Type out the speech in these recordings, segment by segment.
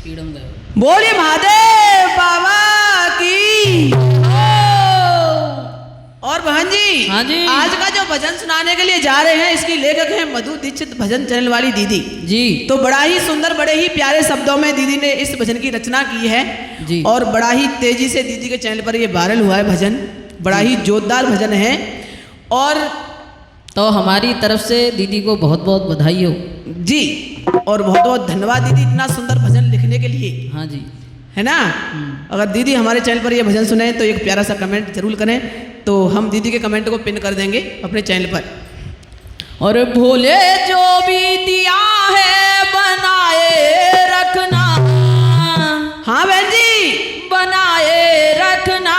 बोलिए महादेव बाबा की। और बहन जी, हाँ जी, आज का जो भजन सुनाने के लिए जा रहे हैं, इसकी लेखक हैं मधु दीक्षित, भजन चैनल वाली दीदी जी। तो बड़ा ही सुंदर, बड़े ही प्यारे शब्दों में दीदी ने इस भजन की रचना की है जी। और बड़ा ही तेजी से दीदी के चैनल पर ये वायरल हुआ है भजन, बड़ा ही जोरदार भजन है। और तो हमारी तरफ से दीदी को बहुत बहुत बधाई हो जी, और बहुत बहुत धन्यवाद दीदी इतना सुंदर भजन लिखने के लिए, हाँ जी, है ना। अगर दीदी हमारे चैनल पर ये भजन सुने तो एक प्यारा सा कमेंट जरूर करें, तो हम दीदी के कमेंट को पिन कर देंगे अपने चैनल पर। और भोले जो भी दिया है बनाए रखना, हाँ बहन जी, बनाए रखना।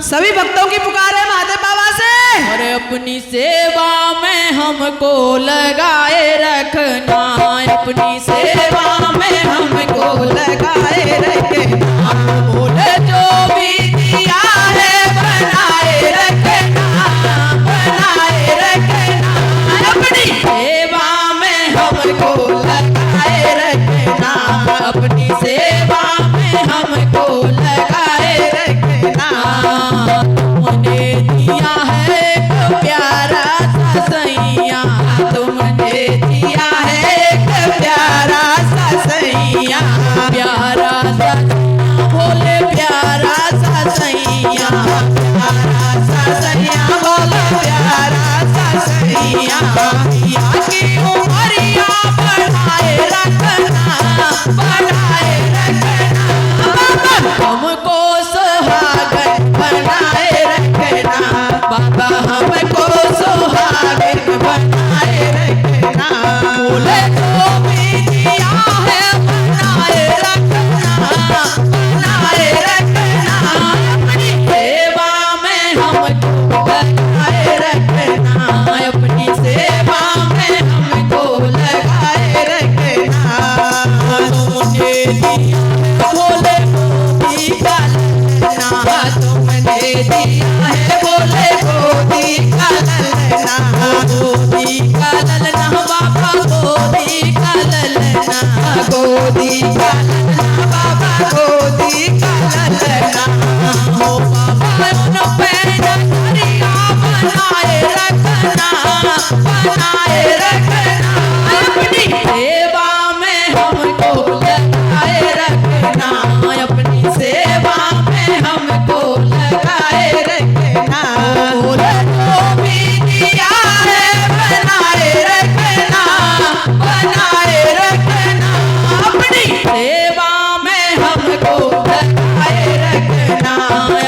सभी भक्तों की पुकार है महादेव बाबा से, और अपनी सेवा में हमको लगाए रखना, अपनी सेवा में हमको लगाए रखना। भोले जो भी दिया है बनाए रखना, बनाए रखना। अपनी सेवा में हमको लगाए रखना, अपनी सेवा में हमको लगाए रखना। तुमने दिया है एक प्यारा सा सैया, तुमने दिया है एक प्यारा सा सैया, प्यारा सा भोले, प्यारा सा सैया, प्यारा सा सैया, भोले प्यारा सा सैया। की उमरिया बढ़ाए रखना, बढ़ाए रखना। हमको सुहागन बनाए रखना, बाबा हमको सुहागन बनाए रखना। भोले जो भी दिया है बनाए रखना, बनाए रखना। अपनी सेवा में हमको लगाए रखना, अपनी सेवा में हमको लगाए रखना। तुमने दिया भोले गोदी का ललना, तुमने दिया है भोले गोदी का ललना, गोदी का ललना बाबा, गोदी का ललना, गोदी का ललना बाबा, गोदी का ललना। हो बाबा उन पैर धरिया बनाए रखना, बनाए रखना। अपनी सेवा में हमको लगाए रखना, अपनी सेवा में हमको लगाए रखना। भोले जो भी दिया है बनाए रखना, बनाए रखना। अपनी सेवा में हमको लगाए रखना,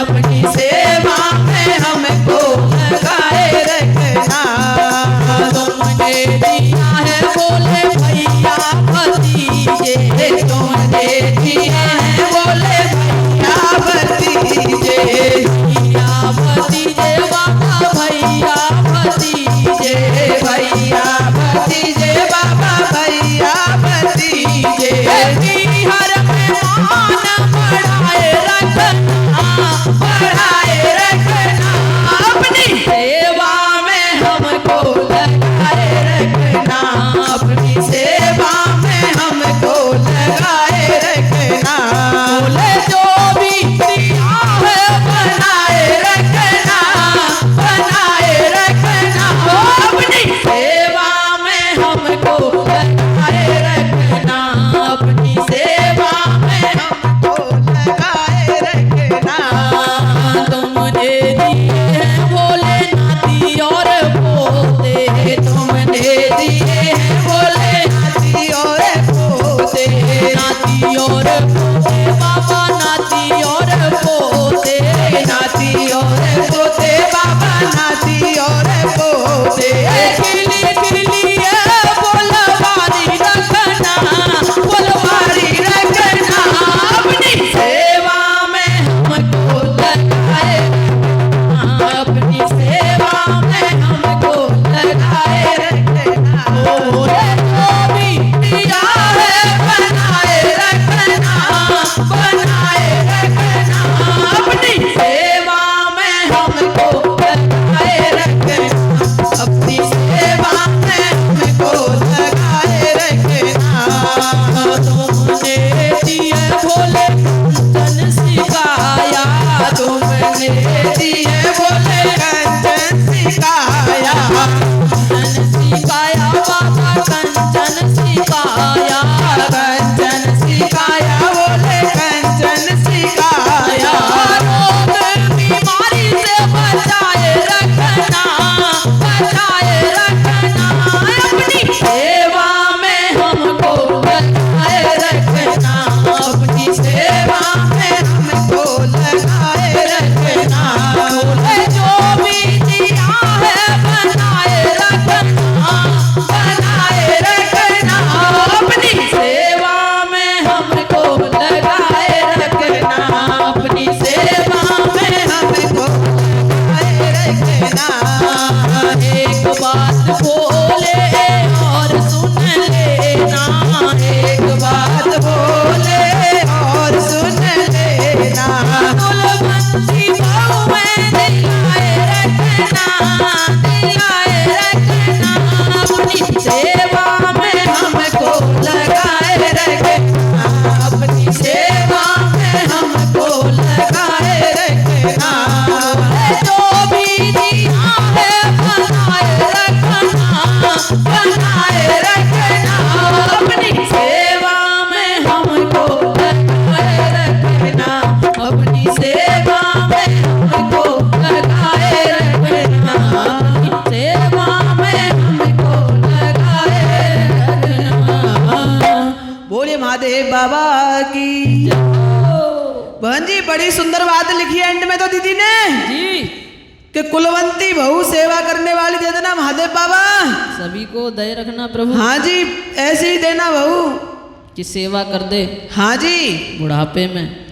अपनी सेवा में हमको लगाए रखना। तुमने दिया है भोले भैया भतीजे, तुमने दिया है भोले भैया भतीजे, भैया भतीजे बाबा, भैया भतीजे, भैया भतीजे बाबा, भैया भतीजे। हर मेहमान बढ़ाए रखना, बढ़ाए रखना। अपनी सेवा में हमको लगाए रखना, अपनी सेवा में हमको लगाए रखना। भोले जो भी दिया है बनाए रखना, बनाए रखना। अपनी सेवा में हमको लगाए रखना, अपनी सेवा में हमको लगाए रखना। तुमने दिए हैं भोले नाती और पोते, तुमने दिए हैं भोले नाती और पोते, नाती और पोते बाबा, नाती और पोते, नाती और पोते बाबा, नाती और पोते। खिली खिली बोलवारी रखना, बोलवारी रखना। अपनी सेवा में हमको लगाए, अपनी सेवा में हमको लगाए रखना। भोले जो भी दिया है बनाए रखना, बाबा की। बहन जी बड़ी सुंदर बात लिखी है एंड में तो दीदी ने जी कि कुलवंती बहू सेवा करने वाली दे देना महादेव बाबा। सभी को दया रखना प्रभु। हाँ जी ऐसे ही देना बहू कि सेवा कर दे हाँ जी बुढ़ापे में।